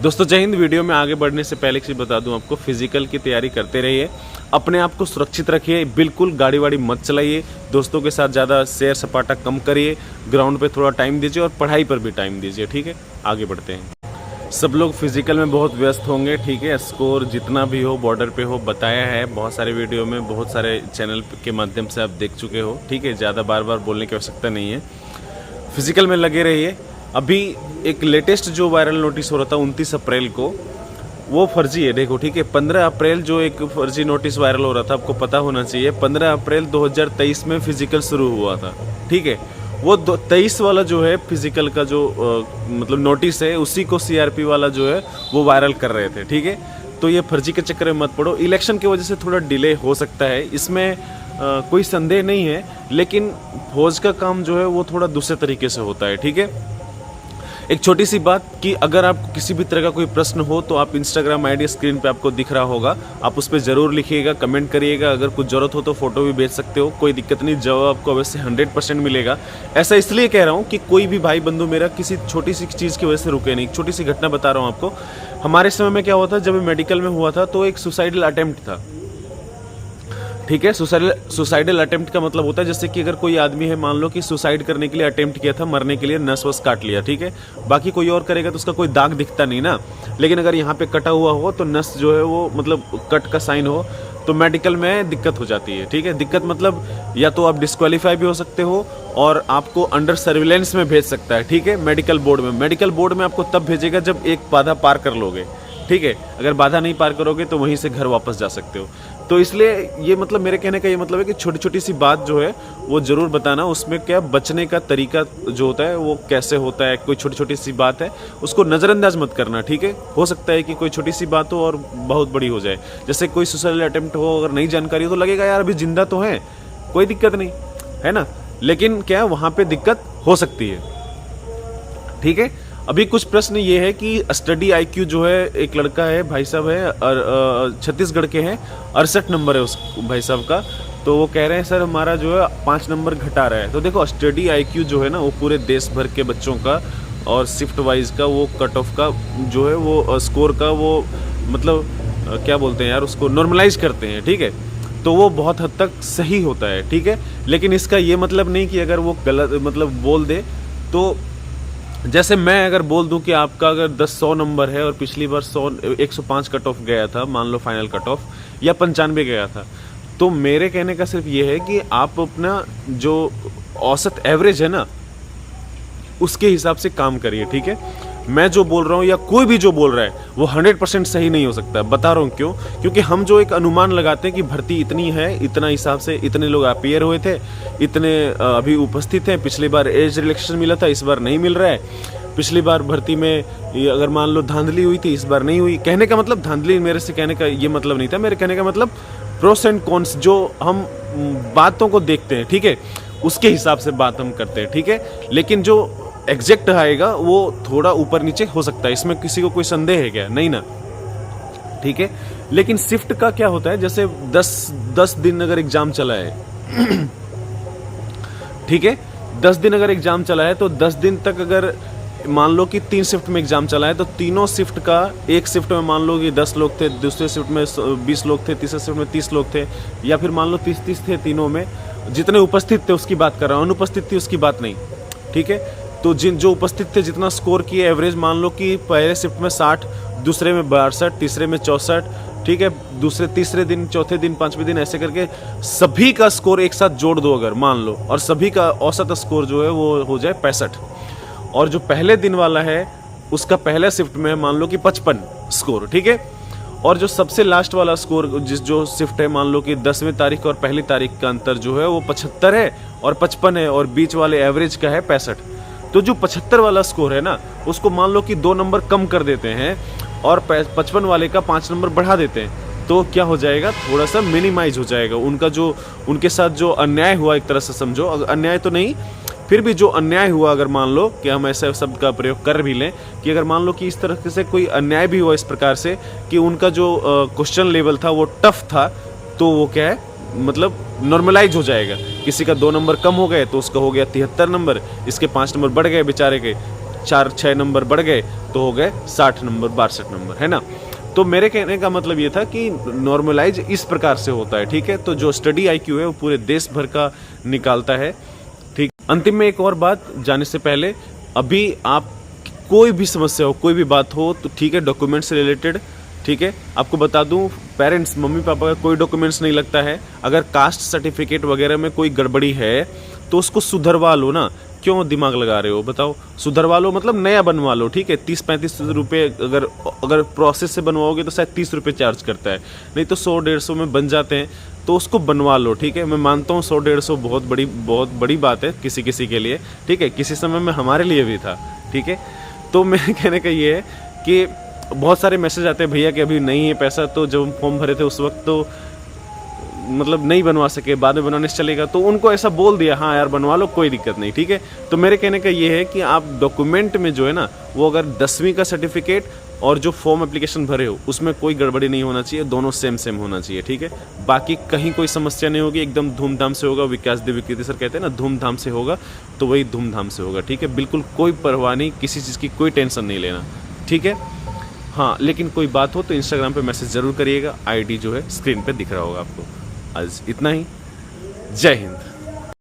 दोस्तों जय हिंद। वीडियो में आगे बढ़ने से पहले एक चीज़ बता दूं आपको, फिजिकल की तैयारी करते रहिए, अपने आप को सुरक्षित रखिए, बिल्कुल गाड़ी वाड़ी मत चलाइए, दोस्तों के साथ ज़्यादा सैर सपाटा कम करिए, ग्राउंड पे थोड़ा टाइम दीजिए और पढ़ाई पर भी टाइम दीजिए। ठीक है, आगे बढ़ते हैं। सब लोग फिजिकल में बहुत व्यस्त होंगे। ठीक है, स्कोर जितना भी हो बॉर्डर पे हो बताया है बहुत सारे वीडियो में, बहुत सारे चैनल के माध्यम से आप देख चुके हो। ठीक है, ज़्यादा बार बार बोलने की आवश्यकता नहीं है, फिजिकल में लगे रहिए। अभी एक लेटेस्ट जो वायरल नोटिस हो रहा था 29 अप्रैल को, वो फर्जी है। देखो ठीक है, 15 अप्रैल जो एक फर्जी नोटिस वायरल हो रहा था, आपको पता होना चाहिए 15 अप्रैल 2023 में फिजिकल शुरू हुआ था। ठीक है, वो 23 वाला जो है फिजिकल का जो मतलब नोटिस है, उसी को सीआरपी वाला जो है वो वायरल कर रहे थे। ठीक है, तो ये फर्जी के चक्कर में मत पड़ो। इलेक्शन की वजह से थोड़ा डिले हो सकता है, इसमें कोई संदेह नहीं है, लेकिन फौज का काम जो है वो थोड़ा दूसरे तरीके से होता है। ठीक है, एक छोटी सी बात कि अगर आपको किसी भी तरह का कोई प्रश्न हो तो आप इंस्टाग्राम आईडी स्क्रीन पे आपको दिख रहा होगा, आप उस पर ज़रूर लिखिएगा, कमेंट करिएगा। अगर कुछ ज़रूरत हो तो फोटो भी भेज सकते हो, कोई दिक्कत नहीं, जवाब आपको अवश्य 100% मिलेगा। ऐसा इसलिए कह रहा हूँ कि कोई भी भाई बंधु मेरा किसी छोटी सी चीज़ की वजह से रुके नहीं। छोटी सी घटना बता रहा हूँ आपको। हमारे समय में क्या हुआ था, जब मेडिकल में हुआ था तो एक सुसाइडल अटेम्प्ट था। ठीक है, सुसाइडल अटेम्प्ट का मतलब होता है जैसे कि अगर कोई आदमी है, मान लो कि सुसाइड करने के लिए अटेम्प्ट किया था, मरने के लिए नस वस काट लिया। ठीक है, बाकी कोई और करेगा तो उसका कोई दाग दिखता नहीं ना, लेकिन अगर यहाँ पे कटा हुआ हो तो नस जो है वो मतलब कट का साइन हो तो मेडिकल में दिक्कत हो जाती है। ठीक है, दिक्कत मतलब या तो आप डिस्क्वालीफाई भी हो सकते हो और आपको अंडर सर्विलेंस में भेज सकता है। ठीक है, मेडिकल बोर्ड में आपको तब भेजेगा जब एक बाधा पार कर लोगे। ठीक है, अगर बाधा नहीं पार करोगे तो वहीं से घर वापस जा सकते हो। तो इसलिए ये मतलब मेरे कहने का ये मतलब है कि छोटी छोटी सी बात जो है वो ज़रूर बताना, उसमें क्या बचने का तरीका जो होता है वो कैसे होता है। कोई छोटी छोटी सी बात है उसको नज़रअंदाज मत करना। ठीक है, हो सकता है कि कोई छोटी सी बात हो और बहुत बड़ी हो जाए। जैसे कोई सुसाइडल अटेम्प्ट हो, अगर नई जानकारी हो तो लगेगा यार अभी जिंदा तो है, कोई दिक्कत नहीं है ना, लेकिन क्या वहाँ पर दिक्कत हो सकती है। ठीक है, अभी कुछ प्रश्न ये है कि स्टडी आईक्यू जो है, एक लड़का है भाई साहब है, छत्तीसगढ़ के हैं, 68 नंबर है उस भाई साहब का। तो वो कह रहे हैं सर हमारा जो है 5 नंबर घटा रहा है। तो देखो स्टडी आईक्यू जो है ना वो पूरे देश भर के बच्चों का और शिफ्ट वाइज का वो कट ऑफ का जो है वो स्कोर का वो मतलब क्या बोलते हैं यार, उसको नॉर्मलाइज करते हैं। ठीक है, तो वो बहुत हद तक सही होता है। ठीक है, लेकिन इसका ये मतलब नहीं कि अगर वो गलत मतलब बोल दे तो, जैसे मैं अगर बोल दूं कि आपका अगर 100 नंबर है और पिछली बार 105 कट ऑफ गया था, मान लो फाइनल कट ऑफ, या 95 गया था, तो मेरे कहने का सिर्फ ये है कि आप अपना जो औसत एवरेज है ना उसके हिसाब से काम करिए। ठीक है, मैं जो बोल रहा हूँ या कोई भी जो बोल रहा है वो 100% सही नहीं हो सकता। बता रहा हूँ क्यों, क्योंकि हम जो एक अनुमान लगाते हैं कि भर्ती इतनी है, इतना हिसाब से इतने लोग अपीयर हुए थे, इतने अभी उपस्थित हैं, पिछली बार एज रिलैक्सेशन मिला था, इस बार नहीं मिल रहा है, पिछली बार भर्ती में अगर मान लो धांधली हुई थी, इस बार नहीं हुई। कहने का मतलब धांधली मेरे से कहने का ये मतलब नहीं था, मेरे कहने का मतलब प्रोस एंड कॉन्स जो हम बातों को देखते हैं, ठीक है, उसके हिसाब से बात हम करते हैं। ठीक है, लेकिन जो एग्जैक्ट आएगा वो थोड़ा ऊपर नीचे हो सकता है, इसमें किसी को कोई संदेह है क्या? नहीं ना। ठीक है, लेकिन शिफ्ट का क्या होता है, जैसे 10 दिन अगर एग्जाम चला है ठीक है, 10 दिन अगर एग्जाम चला है तो 10 दिन तक अगर मान लो कि 3 शिफ्ट में एग्जाम चला है तो तीनों शिफ्ट का, एक शिफ्ट में मान लो कि 10 लोग थे, दूसरे शिफ्ट में 20 लोग थे, तीसरे शिफ्ट में 30 लोग थे, या फिर मान लो 30 थे, तीनों में जितने उपस्थित थे उसकी बात कर रहा हूँ, अनुपस्थित थी उसकी बात नहीं। ठीक है, तो जो उपस्थित थे जितना स्कोर किए एवरेज, मान लो कि पहले शिफ्ट में 60, दूसरे में 62, तीसरे में 64, ठीक है, दूसरे तीसरे दिन, चौथे दिन, 5वें दिन, ऐसे करके सभी का स्कोर एक साथ जोड़ दो अगर मान लो, और सभी का औसत स्कोर जो है वो हो जाए 65, और जो पहले दिन वाला है उसका पहले शिफ्ट में मान लो कि 55 स्कोर। ठीक है, और जो सबसे लास्ट वाला स्कोर जो शिफ्ट है, मान लो कि 10वीं तारीख और पहली तारीख का अंतर जो है वो 75 है और 55 है, और बीच वाले एवरेज का है 65। तो जो 75 वाला स्कोर है ना उसको मान लो कि 2 नंबर कम कर देते हैं और 55 वाले का 5 नंबर बढ़ा देते हैं, तो क्या हो जाएगा, थोड़ा सा मिनिमाइज हो जाएगा उनका जो उनके साथ जो अन्याय हुआ, एक तरह से समझो, अन्याय तो नहीं फिर भी जो अन्याय हुआ, अगर मान लो कि हम ऐसे शब्द का प्रयोग कर भी लें कि अगर मान लो कि इस तरह से कोई अन्याय भी हुआ इस प्रकार से कि उनका जो क्वेश्चन लेवल था वो टफ था, तो वो क्या है मतलब नॉर्मलाइज हो जाएगा। किसी का 2 नंबर कम हो गए तो उसका हो गया 73 नंबर, इसके 5 नंबर बढ़ गए बेचारे के, 4-6 नंबर बढ़ गए तो हो गए 60 नंबर 62 नंबर, है ना। तो मेरे कहने का मतलब ये था कि नॉर्मलाइज इस प्रकार से होता है, ठीक है। तो जो स्टडी IQ है वो पूरे देश भर का निकालता है, ठीक। अंतिम में एक और बात जाने से पहले, अभी आप कोई भी समस्या हो, कोई भी बात हो तो ठीक है, डॉक्यूमेंट से रिलेटेड, ठीक है। आपको बता दूं, पेरेंट्स मम्मी पापा का कोई डॉक्यूमेंट्स नहीं लगता है। अगर कास्ट सर्टिफिकेट वगैरह में कोई गड़बड़ी है तो उसको सुधरवा लो ना, क्यों दिमाग लगा रहे हो, बताओ। सुधरवा लो मतलब नया बनवा लो, ठीक है। 30-35 रुपये अगर प्रोसेस से बनवाओगे तो शायद 30 रुपये चार्ज करता है, नहीं तो 100-150 में बन जाते हैं, तो उसको बनवा लो, ठीक है। मैं मानता हूँ 100-150 बहुत बड़ी बात है किसी किसी के लिए, ठीक है। किसी समय में हमारे लिए भी था, ठीक है। तो मेरे कहने का ये है कि बहुत सारे मैसेज आते हैं भैया कि अभी नहीं है पैसा, तो जब हम फॉर्म भरे थे उस वक्त तो मतलब नहीं बनवा सके, बाद में बनवाने से चलेगा, तो उनको ऐसा बोल दिया, हाँ यार बनवा लो, कोई दिक्कत नहीं, ठीक है। तो मेरे कहने का ये है कि आप डॉक्यूमेंट में जो है ना, वो अगर 10वीं का सर्टिफिकेट और जो फॉर्म एप्लीकेशन भरे हो उसमें कोई गड़बड़ी नहीं होना चाहिए, दोनों सेम होना चाहिए, ठीक है। बाकी कहीं कोई समस्या नहीं होगी, एकदम धूमधाम से होगा। विकास देवी कीर्ति सर कहते हैं ना, धूमधाम से होगा, तो वही धूमधाम से होगा, ठीक है। बिल्कुल कोई परवाह नहीं, किसी चीज़ की कोई टेंशन नहीं लेना, ठीक है। हाँ, लेकिन कोई बात हो तो इंस्टाग्राम पे मैसेज ज़रूर करिएगा, ID जो है स्क्रीन पे दिख रहा होगा आपको। आज इतना ही, जय हिंद।